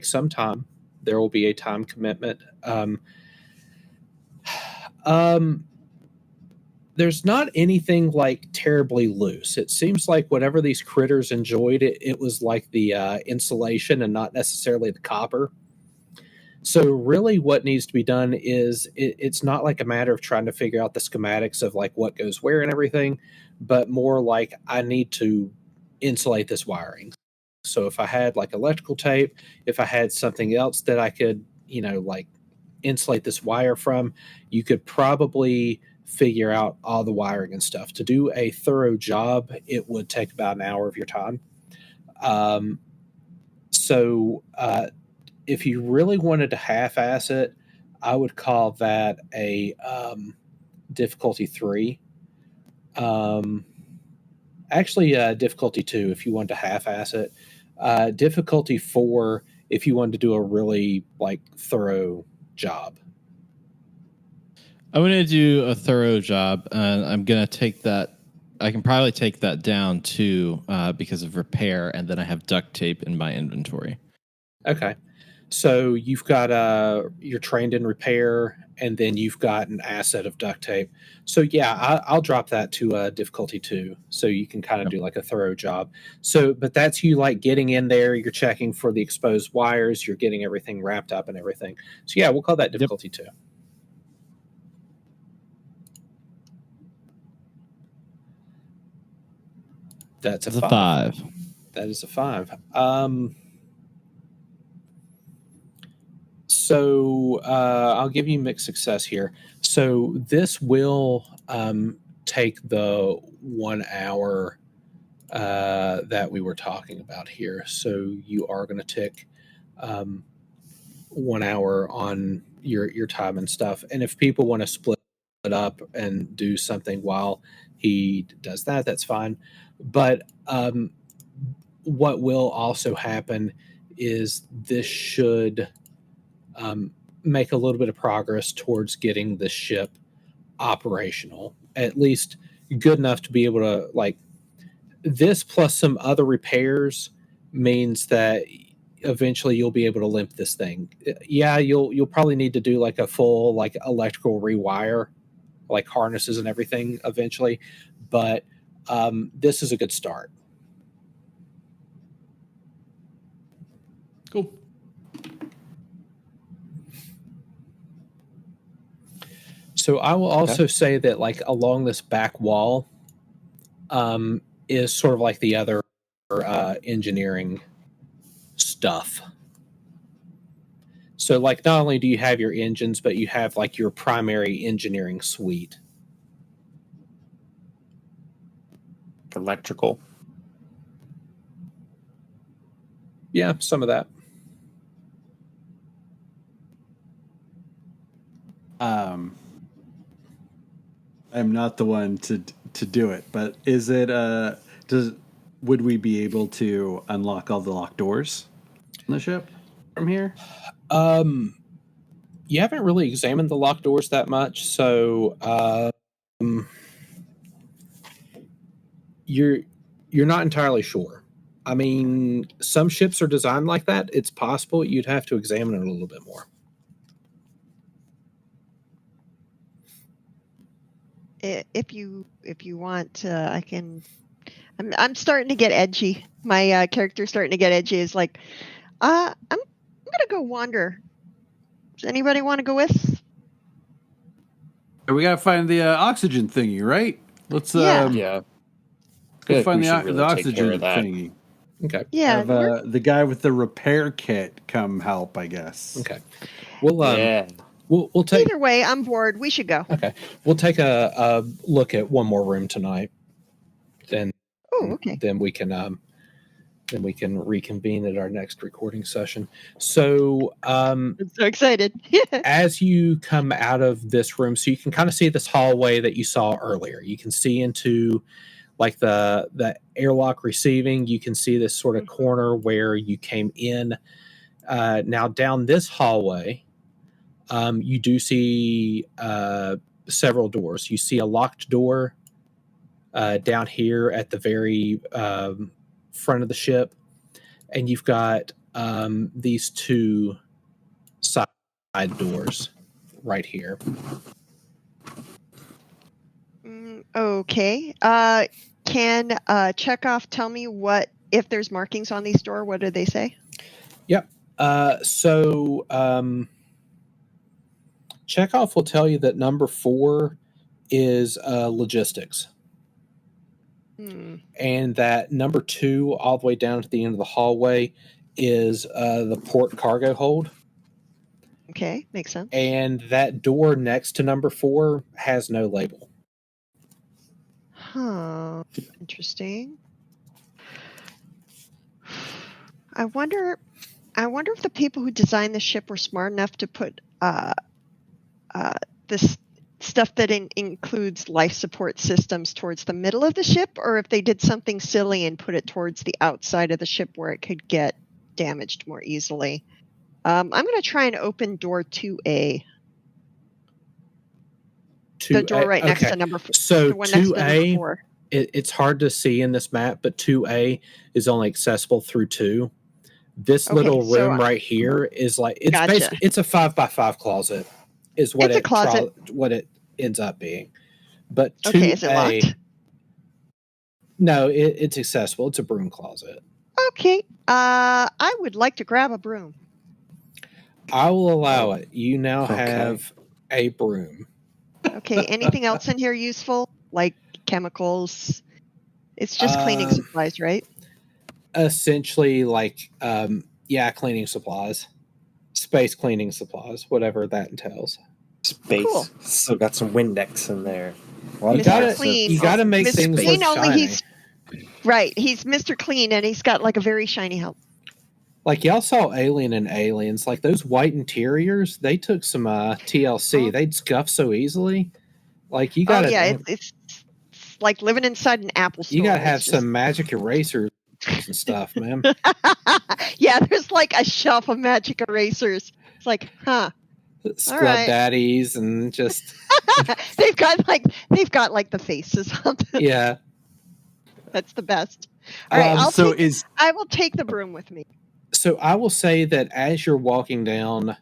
some time. There will be a time commitment. There's not anything like terribly loose. It seems like whatever these critters enjoyed, it was like the insulation and not necessarily the copper. So really what needs to be done is it's not like a matter of trying to figure out the schematics of like what goes where and everything, but more like I need to insulate this wiring. So if I had like electrical tape, if I had something else that I could, like insulate this wire from, you could probably figure out all the wiring and stuff. To do a thorough job, it would take about an hour of your time. So if you really wanted to half-ass it, I would call that a difficulty 3. Actually, difficulty 2 if you want to half-ass it. Difficulty 4 if you wanted to do a really thorough job. I'm going to do a thorough job, and I'm going to take that. I can probably take that down too because of repair, and then I have duct tape in my inventory. Okay. So you've got you're trained in repair, and then you've got an asset of duct tape. So yeah, I'll drop that to difficulty 2, so you can kind of do like a thorough job. So, but that's you like getting in there, you're checking for the exposed wires, you're getting everything wrapped up and everything. So yeah, we'll call that difficulty 2. That's a 5. That is a 5. So I'll give you mixed success here. So this will take the 1 hour that we were talking about here. So you are going to tick 1 hour on your time and stuff. And if people want to split it up and do something while he does that, that's fine. But what will also happen is this should make a little bit of progress towards getting the ship operational, at least good enough to be able to this plus some other repairs means that eventually you'll be able to limp this thing. Yeah, you'll probably need to do like a full electrical rewire, like harnesses and everything eventually, but this is a good start. Cool. So I will also say that along this back wall is sort of like the other engineering stuff. So not only do you have your engines, but you have your primary engineering suite. Electrical. Yeah, some of that. I'm not the one to do it, but is it would we be able to unlock all the locked doors on the ship from here? You haven't really examined the locked doors that much, so you're not entirely sure. I mean, some ships are designed like that. It's possible. You'd have to examine it a little bit more. If you want, I can. I'm starting to get edgy. My character's starting to get edgy. Is I'm gonna go wander. Does anybody want to go with? We gotta find the oxygen thingy, right? Let's Yeah. go find the really oxygen thingy. Okay. Yeah. Have the guy with the repair kit come help, I guess. Okay. Well, Yeah. We'll take Either way, I'm bored. We should go. okay. We'll take a look at one more room tonight. Then Oh, okay. then we can reconvene at our next recording session. So I'm so excited. as you come out of this room, so you can kind of see this hallway that you saw earlier. You can see into like the airlock receiving. You can see this sort of corner where you came in. Now down this hallway, you do see several doors. You see a locked door down here at the very front of the ship, and you've got these two side doors right here. Okay. Can Chekhov tell me what if there's markings on these door? What do they say? Yep. So Chekhov will tell you that number 4 is logistics. And that number 2, all the way down to the end of the hallway, is the port cargo hold. Okay, makes sense. And that door next to number 4 has no label. Huh. Interesting. I wonder if the people who designed the ship were smart enough to put this stuff that includes life support systems towards the middle of the ship, or if they did something silly and put it towards the outside of the ship where it could get damaged more easily. I'm going to try and open door 2A. The door right next to number 4. So the one next to number 2A, 4. It's hard to see in this map, but 2A is only accessible through 2. This little room right here is like it's basically it's a 5x5 closet. Is what it's a closet. What it ends up being. But 2A, okay, is it locked? No, it's accessible. It's a broom closet. Okay. I would like to grab a broom. I will allow it. You now have a broom. Okay. Anything else in here useful? Like chemicals? It's just cleaning supplies, right? Essentially, like, cleaning supplies. Space cleaning supplies, whatever that entails. Space. Cool. Still got some Windex in there. You gotta make Mr. things Clean, look shiny. He's Mr. Clean, and he's got like a very shiny helmet. Like y'all saw Alien and Aliens, like those white interiors, they took some TLC. They'd scuff so easily. Like you gotta, it's like living inside an Apple store. You gotta have some magic erasers and stuff, man. Yeah, there's like a shelf of magic erasers. It's like, Scrub daddies and just they've got like the faces on them. Yeah, that's the best. All right, I will take the broom with me. So I will say that as you're walking down,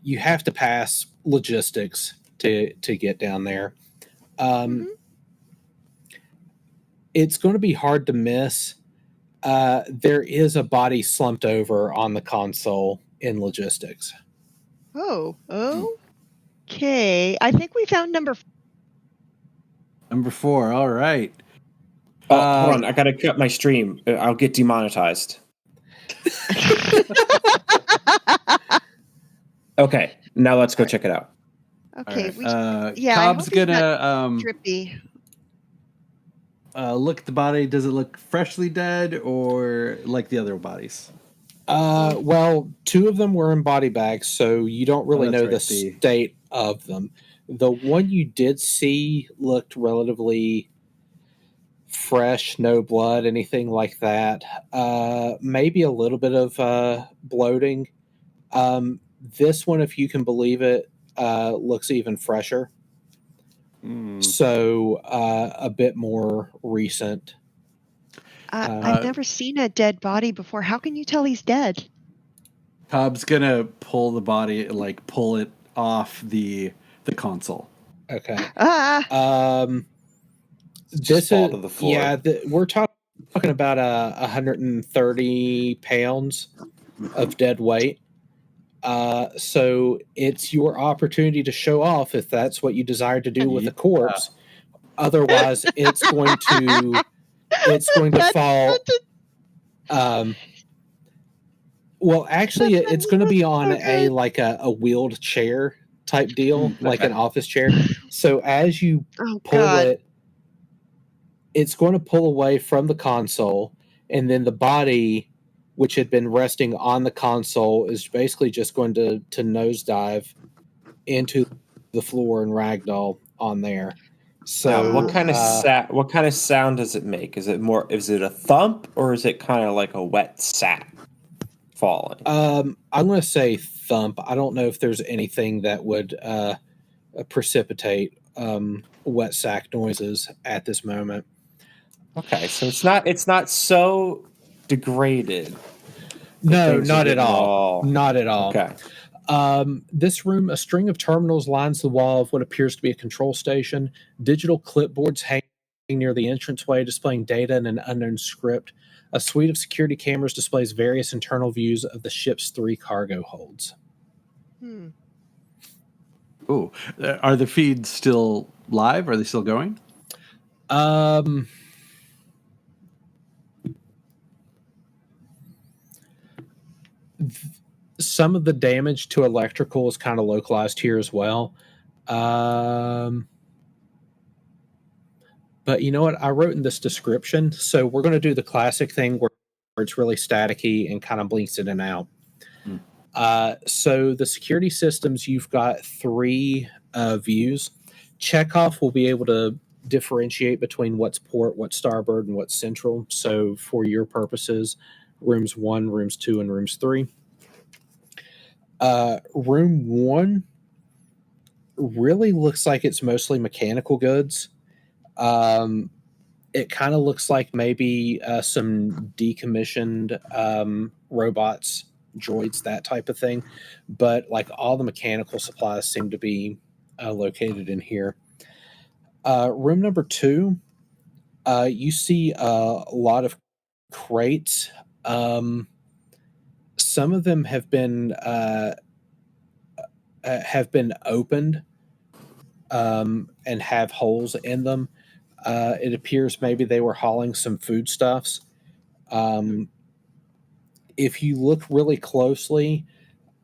you have to pass logistics to get down there. It's going to be hard to miss. There is a body slumped over on the console in logistics. Oh, okay. I think we found number 4. All right. Hold on. I got to cut my stream. I'll get demonetized. Okay. Now let's go check it out. Okay. Right. Cobb's gonna drippy. Look at the body. Does it look freshly dead or like the other bodies? Well, 2 of them were in body bags, so you don't really know the state of them. The one you did see looked relatively fresh, no blood, anything like that. Maybe a little bit of bloating. This one, if you can believe it, looks even fresher. So a bit more recent. I've never seen a dead body before. How can you tell he's dead? Cobb's gonna pull the body, like pull it off the console. Okay. This is to the floor. Yeah. We're talking about 130 pounds of dead weight. So it's your opportunity to show off if that's what you desire to do with the corpse. Otherwise, it's going to fall. Well, actually, it's going to be on so good. like a wheeled chair type deal, like okay. an office chair. So as you Oh pull God. it, it's going to pull away from the console, and then the body, which had been resting on the console, is basically just going to nosedive into the floor and ragdoll on there. So What kind of Ah. what kind of sound does it make? Is it a thump or is it kind of like a wet sap falling? I'm going to say thump. I don't know if there's anything that would precipitate wet sack noises at this moment. Okay, so it's not so degraded. No, Things are not at getting all. Not at all. Okay. This room, a string of terminals lines the wall of what appears to be a control station. Digital clipboards hang near the entranceway, displaying data in an unknown script. A suite of security cameras displays various internal views of the ship's 3 cargo holds. Hmm. Ooh, are the feeds still live? Are they still going? Some of the damage to electrical is kind of localized here as well. But you know what? I wrote in this description, so we're going to do the classic thing where it's really staticky and kind of blinks in and out. Hmm. So the security systems, you've got 3 views. Chekhov will be able to differentiate between what's port, what's starboard, and what's central. So for your purposes, rooms 1, rooms 2, and rooms 3. Room 1 really looks like it's mostly mechanical goods. It kind of looks like maybe some decommissioned robots, droids, that type of thing. But like all the mechanical supplies seem to be located in here. Room number 2, you see a lot of crates. Some of them have been opened and have holes in them. It appears maybe they were hauling some foodstuffs. If you look really closely,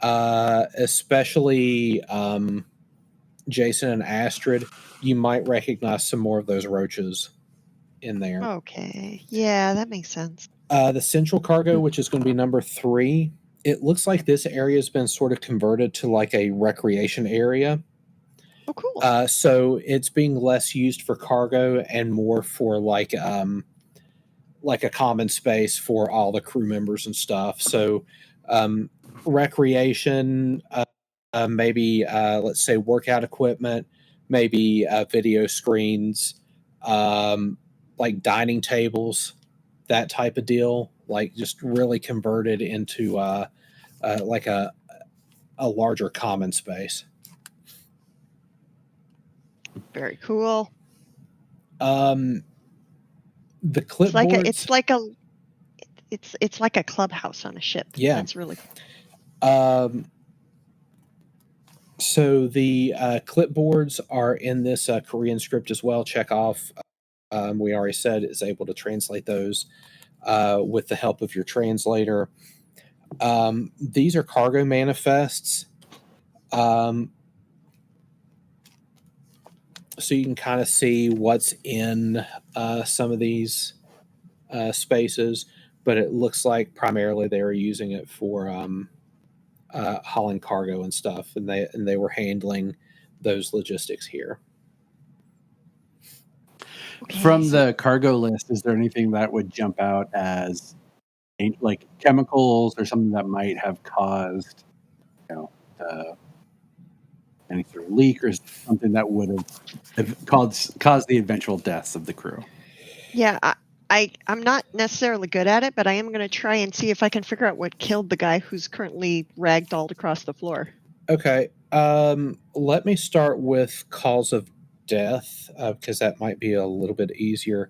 especially Jason and Astrid, you might recognize some more of those roaches in there. Okay. Yeah, that makes sense. The central cargo, which is going to be number 3, it looks like this area has been sort of converted to like a recreation area. Oh, cool. So it's being less used for cargo and more for like a common space for all the crew members and stuff. So recreation, maybe let's say workout equipment, maybe video screens, like dining tables, that type of deal. Like just really converted into like a larger common space. Very cool. The It's like clipboards. it's like a clubhouse on a ship. Yeah. That's really cool. So the clipboards are in this Korean script as well. Chekhov, we already said, is able to translate those with the help of your translator. These are cargo manifests. So you can kind of see what's in some of these spaces, but it looks like primarily they were using it for hauling cargo and stuff, and they were handling those logistics here. Okay, From so the cargo list, is there anything that would jump out as like chemicals or something that might have caused, any sort of leak or something that would have caused the eventual deaths of the crew? yeah, I'm not necessarily good at it, but I am going to try and see if I can figure out what killed the guy who's currently ragdolled across the floor. Okay. Let me start with cause of death because that might be a little bit easier.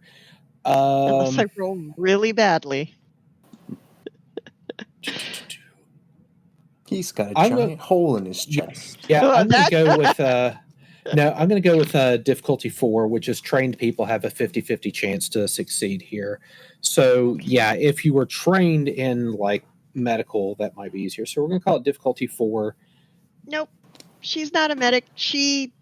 Unless I roll really badly. He's got a giant hole in his chest. Yeah, I'm going to go with I'm going to go with difficulty 4, which is trained people have a 50-50 chance to succeed here. So, yeah, if you were trained in like medical, that might be easier. So we're going to call it difficulty 4. Nope. She's not a medic. She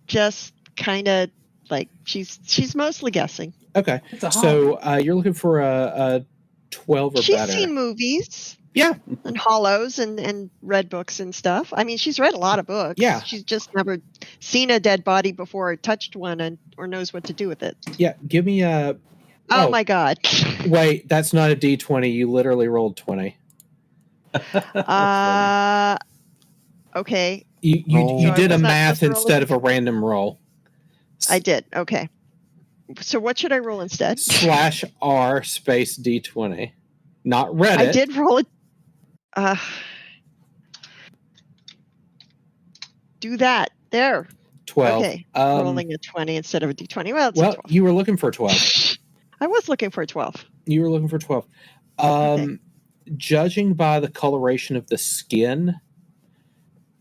just kind of like she's mostly guessing. Okay. So you're looking for a 12 or She's better. seen movies. Yeah. And hollows and read books and stuff. I mean, she's read a lot of books. Yeah. She's just never seen a dead body before or touched one or knows what to do with it. Yeah. Give me a... Oh my God. Wait, that's not a D20. You literally rolled 20. Okay. You did a was not math supposed to roll instead it? of a random roll. I did. Okay. So what should I roll instead? /R space D20. Not Reddit. I did roll it. Do that. There. 12. Okay. Rolling a 20 instead of a D20. Well, it's a 12. You were looking for a 12. I was looking for a 12. You were looking for 12. Okay. Judging by the coloration of the skin,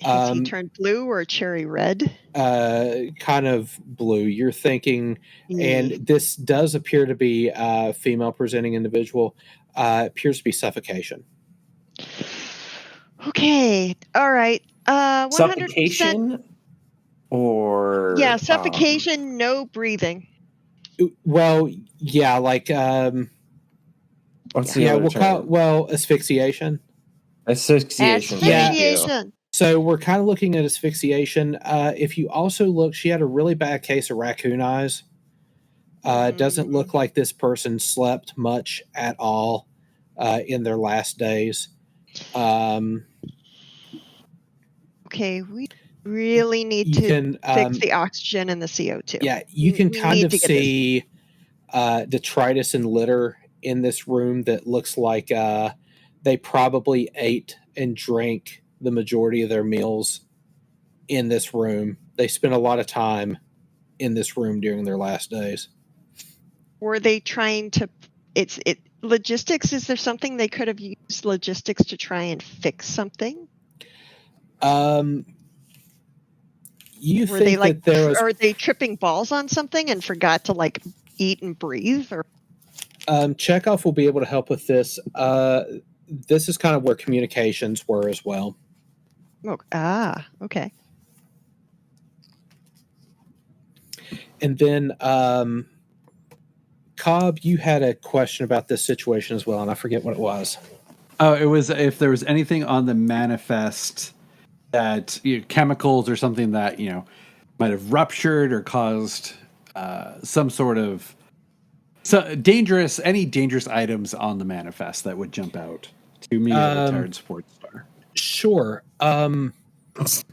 has he turned blue or cherry red? kind of blue. You're thinking, and this does appear to be a female presenting individual, appears to be suffocation. Okay. All right. 100%. Suffocation or... Yeah, suffocation, no breathing. Well, yeah, like... what's the other we'll term? call it, asphyxiation. Asphyxiation. Asphyxiation. So we're kind of looking at asphyxiation. If you also look, she had a really bad case of raccoon eyes. It doesn't look like this person slept much at all in their last days. Okay, we really need to fix the oxygen and the CO2. Yeah, you can kind of see detritus and litter in this room that looks like they probably ate and drank the majority of their meals in this room. They spent a lot of time in this room during their last days. Were they trying to... logistics, is there something they could have used logistics to try and fix something? You Were think they like, that there was... are they tripping balls on something and forgot to like eat and breathe? Or Chekhov will be able to help with this. This is kind of where communications were as well. Okay. And then, Cobb, you had a question about this situation as well, and I forget what it was. Oh, it was if there was anything on the manifest that chemicals or something that might have ruptured or caused some sort of dangerous items on the manifest that would jump out to me, a retired sports star. Sure.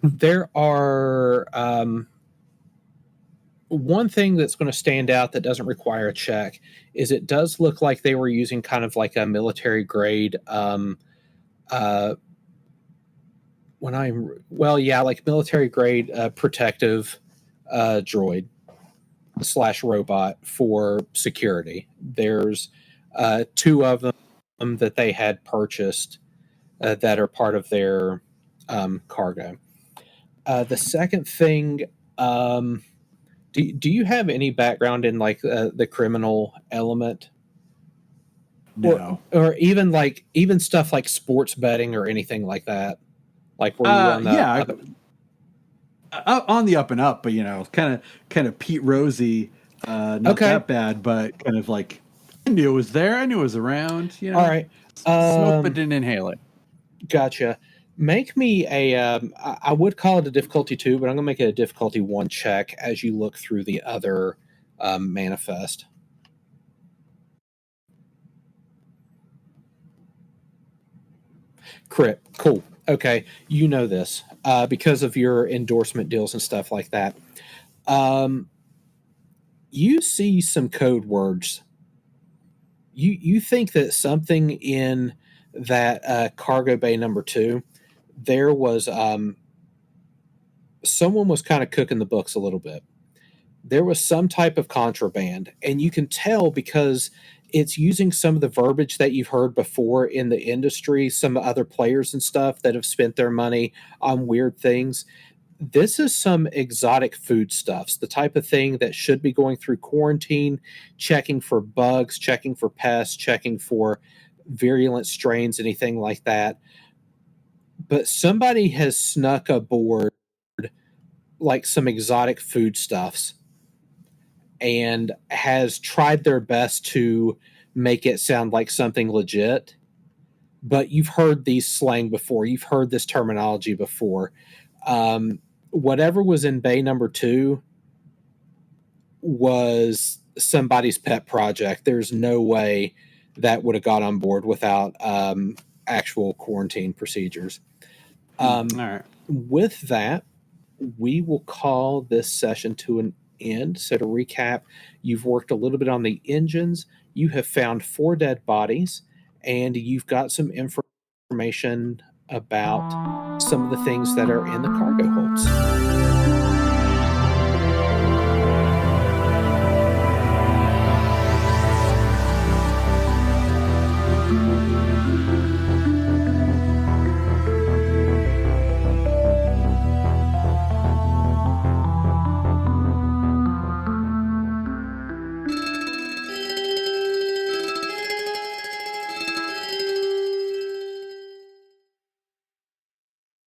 There are one thing that's going to stand out that doesn't require a check is it does look like they were using kind of like a military grade like military grade protective droid / robot for security. There's 2 of them that they had purchased that are part of their cargo. The second thing, do you have any background in like the criminal element? No. Or even stuff like sports betting or anything like that? Like were you on the on the up and up, but kind of Pete Rosy, not that bad, but kind of like I knew it was there, I knew it was around. All right, smoke but didn't inhale it. Gotcha. Make me a. I would call it a difficulty 2, but I'm gonna make it a difficulty 1 check as you look through the other manifest. Crit. Cool. Okay. You know this because of your endorsement deals and stuff like that. You see some code words. You think that something in that cargo bay number 2, there was someone was kind of cooking the books a little bit. There was some type of contraband, and you can tell because it's using some of the verbiage that you've heard before in the industry, some other players and stuff that have spent their money on weird things. This is some exotic foodstuffs, the type of thing that should be going through quarantine, checking for bugs, checking for pests, checking for virulent strains, anything like that. But somebody has snuck aboard like some exotic foodstuffs and has tried their best to make it sound like something legit. But you've heard these slang before. You've heard this terminology before. Whatever was in bay number 2 was somebody's pet project. There's no way that would have got on board without actual quarantine procedures. All right. With that, we will call this session to an end. So to recap, you've worked a little bit on the engines. You have found 4 dead bodies, and you've got some information about some of the things that are in the cargo holds.